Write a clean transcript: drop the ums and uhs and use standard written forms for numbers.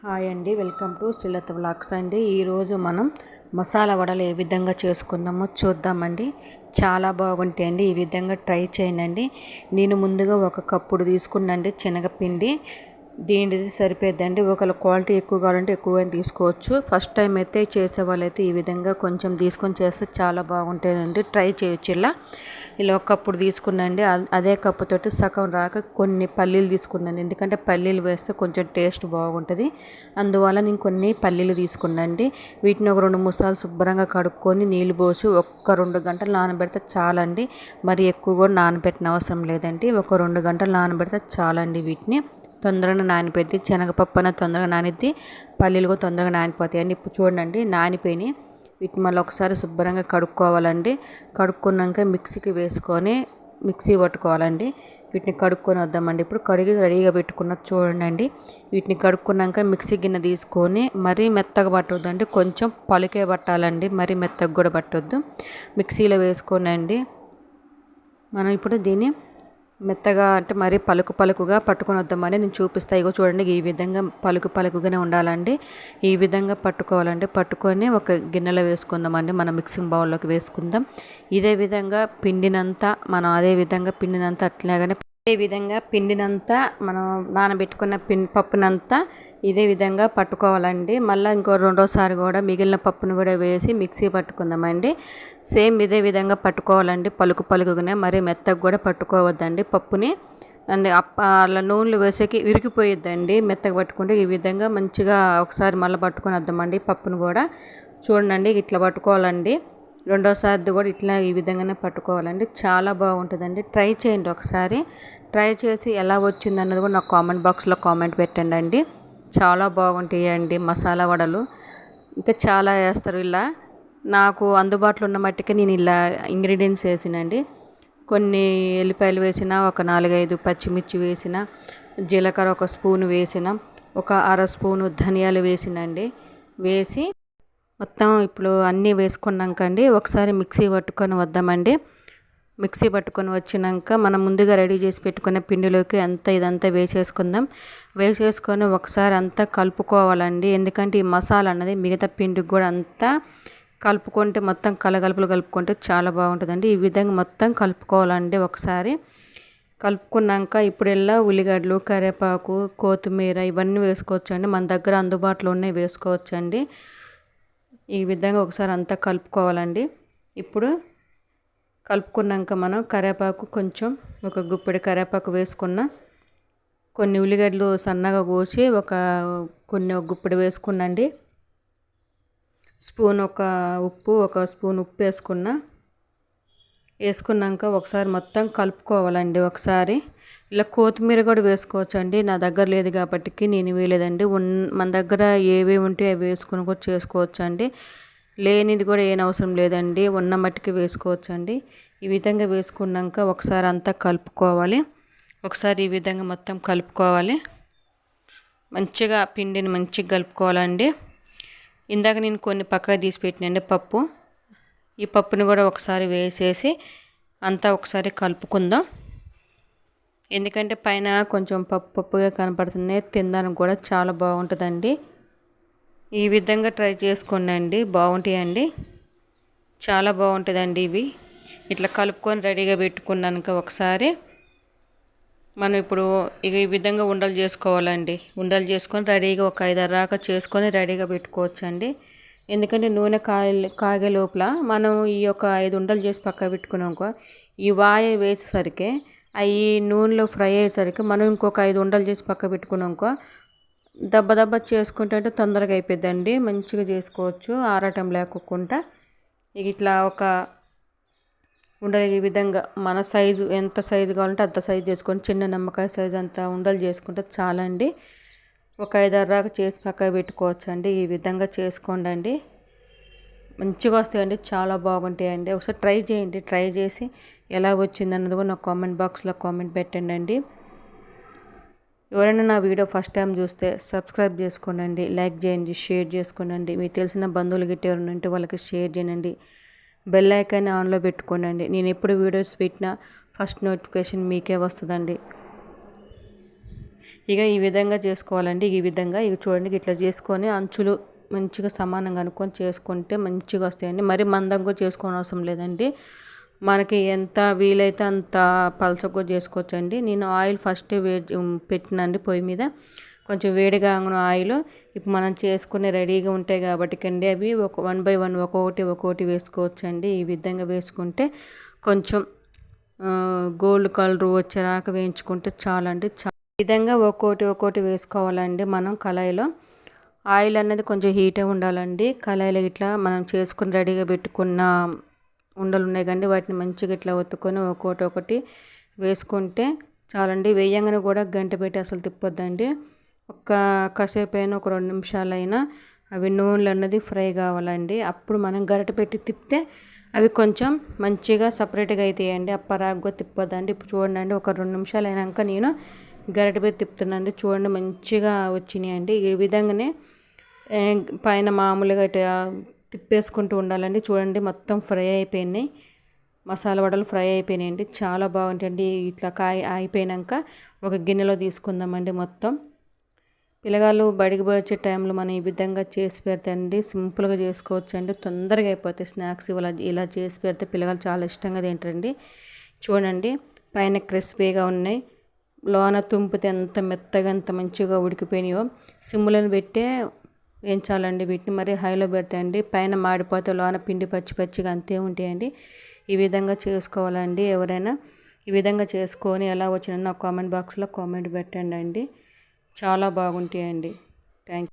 Hi అండి, welcome to Srilatha vlogs అండి. ఈరోజు మనం మసాలా వడలు ఏ విధంగా చేసుకుందామో చూద్దామండి. చాలా బాగుంటాయండి. ఈ విధంగా ట్రై చేయండి. నేను ముందుగా ఒక కప్పుడు తీసుకున్నాండి శనగపిండి. దీనిది సరిపోద్దండి. ఒకవేళ క్వాలిటీ ఎక్కువ కావాలంటే ఎక్కువ తీసుకోవచ్చు. ఫస్ట్ టైం అయితే చేసే వాళ్ళైతే ఈ విధంగా కొంచెం తీసుకొని చేస్తే చాలా బాగుంటుందండి. ట్రై చేయొచ్చు. ఇలా ఒక కప్పుడు తీసుకున్నాండి. అదే కప్పుతోటి సగం రాక కొన్ని పల్లీలు తీసుకున్నాను. ఎందుకంటే పల్లీలు వేస్తే కొంచెం టేస్ట్ బాగుంటుంది. అందువల్ల నేను కొన్ని పల్లీలు తీసుకున్నాండి. వీటిని ఒక 2-3 సార్లు శుభ్రంగా కడుక్కొని నీళ్ళు పోసి ఒక 2 గంటలు నానబెడితే చాలండి. మరి ఎక్కువ కూడా నానబెట్టిన అవసరం లేదండి. ఒక 2 గంటలు నానబెడితే చాలండి. వీటిని తొందరగా నానిపోద్ది. శనగపప్పు అనేది తొందరగా నానిద్ది, పల్లీలు కూడా తొందరగా నానిపోతాయండి. ఇప్పుడు చూడండి నానిపోయినాయి. వీటిని మళ్ళీ ఒకసారి శుభ్రంగా కడుక్కోవాలండి. కడుక్కున్నాక మిక్సీకి వేసుకొని మిక్సీ పట్టుకోవాలండి. వీటిని కడుక్కొని వద్దామండి. ఇప్పుడు కడిగి రెడీగా పెట్టుకున్నది చూడండి. వీటిని కడుక్కున్నాక మిక్సీ గిన్నె తీసుకొని మరీ మెత్తగా పట్టొద్దండి, కొంచెం పలుకే పట్టాలండి. మరీ మెత్తగా కూడా పట్టొద్దు. మిక్సీలో వేసుకోనండి. మనం ఇప్పుడు దీన్ని మెత్తగా అంటే మరీ పలుకుగా పట్టుకొని వద్దామని నేను చూపిస్తాను. ఇగో చూడండి, ఈ విధంగా పలుకుగానే ఉండాలండి. ఈ విధంగా పట్టుకోవాలండి. పట్టుకొని ఒక గిన్నెలో వేసుకుందామండి. మనం మిక్సింగ్ బౌల్లోకి వేసుకుందాం. ఇదే విధంగా పిండినంతా అట్లాగానే ఇదే విధంగా పిండినంతా మనం నానబెట్టుకున్న పప్పునంతా ఇదే విధంగా పట్టుకోవాలండి. మళ్ళీ రెండోసారి కూడా మిగిలిన పప్పును కూడా వేసి మిక్సీ పట్టుకుందామండి. సేమ్ ఇదే విధంగా పట్టుకోవాలండి. పలుకుగానే మరీ మెత్తగా కూడా పట్టుకోవద్దండి పప్పుని. అండ్ అలా నూనెలు వేసేకి విరిగిపోయిద్దండి మెత్తగా పట్టుకుంటే. ఈ విధంగా మంచిగా ఒకసారి మళ్ళీ పట్టుకొని వద్దామండి. పప్పును కూడా చూడండి ఇట్లా పట్టుకోవాలండి. రెండోసారి కూడా ఇట్లా ఈ విధంగానే పట్టుకోవాలండి. చాలా బాగుంటుందండి. ట్రై చేయండి ఒకసారి. ట్రై చేసి ఎలా వచ్చింది అన్నది కూడా నాకు కామెంట్ బాక్స్లో కామెంట్ పెట్టండి. చాలా బాగుంటాయండి మసాలా వడలు. ఇంకా చాలా వేస్తారు. ఇలా నాకు అందుబాటులో ఉన్న మట్టికి నేను ఇలా ఇంగ్రీడియంట్స్ వేసినండి. కొన్ని ఎల్లిపాయలు వేసిన, ఒక 4-5 పచ్చిమిర్చి వేసిన, జీలకర్ర ఒక స్పూన్ వేసిన, ఒక అర స్పూను ధనియాలు వేసినండి. వేసి మొత్తం ఇప్పుడు అన్నీ వేసుకున్నాకండి ఒకసారి మిక్సీ పట్టుకొని వద్దామండి. మిక్సీ పట్టుకొని వచ్చినాక మనం ముందుగా రెడీ చేసి పెట్టుకున్న పిండిలోకి ఇదంతా వేసేసుకుందాం. వేసేసుకొని ఒకసారి అంతా కలుపుకోవాలండి. ఎందుకంటే ఈ మసాలా అన్నది మిగతా పిండికి కూడా అంతా కలుపుకుంటే మొత్తం కలుపుకుంటే చాలా బాగుంటుందండి. ఈ విధంగా మొత్తం కలుపుకోవాలండి. ఒకసారి కలుపుకున్నాక ఇప్పుడు ఉల్లిగడ్డలు, కరివేపాకు, కొత్తిమీర ఇవన్నీ వేసుకోవచ్చండి. మన దగ్గర అందుబాటులో ఉన్నాయి వేసుకోవచ్చండి. ఈ విధంగా ఒకసారి అంతా కలుపుకోవాలండి. ఇప్పుడు కలుపుకున్నాక మనం కరివేపాకు కొంచెం ఒక గుప్పెడు కరివేపాకు వేసుకున్న, కొన్ని ఉల్లిగడ్డలు సన్నగా కోసి ఒక గుప్పెడు వేసుకున్నండి. ఒక స్పూన్ ఉప్పు వేసుకున్నాక ఒకసారి మొత్తం కలుపుకోవాలండి. ఒకసారి ఇలా కొత్తిమీర కూడా వేసుకోవచ్చండి. నా దగ్గర లేదు కాబట్టి నేను వేయలేదండి. మన దగ్గర ఏవేవి ఉంటే అవి వేసుకొని కూడా చేసుకోవచ్చండి. లేనిది కూడా ఏం అవసరం లేదండి. ఉన్న మట్టికి వేసుకోవచ్చండి. ఈ విధంగా వేసుకున్నాక ఒకసారి అంతా కలుపుకోవాలి. ఒకసారి ఈ విధంగా మొత్తం కలుపుకోవాలి. మంచిగా పిండిని మంచిగా కలుపుకోవాలండి. ఇందాక నేను కొన్ని పక్కకు తీసి పెట్టినండి పప్పు. ఈ పప్పుని కూడా ఒకసారి వేసేసి అంతా ఒకసారి కలుపుకుందాం. ఎందుకంటే పైన కొంచెం పప్పుగా కనపడుతుంది, తినడానికి కూడా చాలా బాగుంటుందండి. ఈ విధంగా ట్రై చేసుకోండి, బాగుంటాయండి. చాలా బాగుంటుందండి. ఇవి ఇట్లా కలుపుకొని రెడీగా పెట్టుకున్నాక ఒకసారి మనం ఇప్పుడు ఈ విధంగా ఉండలు చేసుకోవాలండి. ఉండలు చేసుకొని రెడీగా ఒక 5-6 దాకా చేసుకొని రెడీగా పెట్టుకోవచ్చండి. ఎందుకంటే నూనె కాగే లోపల మనం ఈ యొక్క 5 ఉండలు చేసి పక్క పెట్టుకున్నాక ఈ వాయ వేసేసరికి అవి నూనెలో ఫ్రై అయ్యేసరికి మనం ఇంకొక 5 ఉండలు చేసి పక్క పెట్టుకున్నాక దెబ్బ చేసుకుంటే తొందరగా అయిపోద్దండి. మంచిగా చేసుకోవచ్చు ఆరాటం లేకుండా. ఇట్లా ఒక ఉండలు ఈ విధంగా మన సైజు ఎంత సైజు కావాలంటే అంత సైజు చేసుకొని, చిన్న నిమ్మకాయ సైజు అంత ఉండలు చేసుకుంటే చాలండి. ఒక 5-6 దాకా చేసి పక్కకు పెట్టుకోవచ్చండి. ఈ విధంగా చేసుకోండి. మంచిగా వస్తాయండి, చాలా బాగుంటాయండి. ఒకసారి ట్రై చేయండి. ట్రై చేసి ఎలా వచ్చిందన్నది కూడా నాకు కామెంట్ బాక్స్లో కామెంట్ పెట్టండి. ఎవరైనా నా వీడియో ఫస్ట్ టైం చూస్తే సబ్స్క్రైబ్ చేసుకోండి, లైక్ చేయండి, షేర్ చేసుకోండి. మీకు తెలిసిన బంధువులు గిట్ట ఎవరైనా ఉంటే వాళ్ళకి షేర్ చేయండి. బెల్ ఐకాన్ ఆన్లో పెట్టుకోండి. నేను ఎప్పుడు వీడియోస్ పెట్టినా ఫస్ట్ నోటిఫికేషన్ మీకే వస్తుందండి. ఇక ఈ విధంగా చేసుకోవాలండి. ఈ విధంగా ఇక చూడండి, ఇట్లా చేసుకొని అంచులు మంచిగా సమానంగా అనుకొని చేసుకుంటే మంచిగా వస్తాయండి. మరి మందంగా చేసుకోని అవసరం లేదండి. మనకి ఎంత వీలైతే అంత పలచగా చేసుకోవచ్చండి. నేను ఆయిల్ ఫస్ట్ పెట్టినండి పొయ్యి మీద. కొంచెం వేడిగా ఆయిల్ ఇప్పుడు మనం చేసుకునే రెడీగా ఉంటాయి కాబట్టి కండి అవి ఒక 1 బై 1 ఒక్కొక్కటి వేసుకోవచ్చండి. ఈ విధంగా వేసుకుంటే కొంచెం గోల్డ్ కలర్ వచ్చేదాకా వేయించుకుంటే చాలండి. ఈ విధంగా ఒక్కొక్కటి వేసుకోవాలండి. మనం కళాయిలో ఆయిల్ అనేది కొంచెం హీటే ఉండాలండి. కళాయిలో ఇట్లా మనం చేసుకుని రెడీగా పెట్టుకున్న ఉండలు ఉన్నాయి కండి, వాటిని మంచిగా ఇట్లా ఒత్తుకొని ఒక్కొక్కటి వేసుకుంటే చాలండి. వేయంగానే కూడా గంట పెట్టి అసలు తిప్పొద్దండి. కాసేపు అయినా ఒక 2 నిమిషాలైనా అవి నూనెలు అన్నది ఫ్రై కావాలండి. అప్పుడు మనం గరిటె పెట్టి తిప్పితే అవి కొంచెం మంచిగా సపరేట్గా అవుతాయండి. అప్పరాగ్గా తిప్పొద్దండి. ఇప్పుడు చూడండి, ఒక 2 నిమిషాలు అయినాక నేను గరిటె పెట్టి తిప్పుతున్నాండి. చూడండి మంచిగా వచ్చినాయండి. ఈ విధంగానే పైన మామూలుగా ఇట్లా తిప్పేసుకుంటూ ఉండాలండి. చూడండి మొత్తం ఫ్రై అయిపోయినాయి. మసాలా వడలు ఫ్రై అయిపోయినాయండి. చాలా బాగుంటాయండి. ఇట్లా అయిపోయినాక ఒక గిన్నెలో తీసుకుందామండి. మొత్తం పిల్లగాళ్ళు బడికి వచ్చే టైంలో మనం ఈ విధంగా చేసి పెడతాండి. సింపుల్గా చేసుకోవచ్చండి. తొందరగా అయిపోతాయి స్నాక్స్. ఇలా చేసి పెడితే పిల్లగాళ్ళు చాలా ఇష్టంగా తింటారండి. చూడండి పైన క్రిస్పీగా ఉన్నాయి, లోన తుంపితే ఎంత మెత్తగా ఎంత మంచిగా ఉడికిపోయినాయో. సిమ్లను పెట్టే వేయించాలండి. వీటిని మరి హైలో పెడతాయండి. పైన మాడిపోతే లోన పిండి పచ్చిగా అంతే ఉంటాయండి. ఈ విధంగా చేసుకోవాలండి. ఎవరైనా ఈ విధంగా చేసుకొని ఎలా వచ్చినా నా కామెంట్ బాక్స్లో కామెంట్ పెట్టండి అండి. చాలా బాగుంటాయండి. Thank you.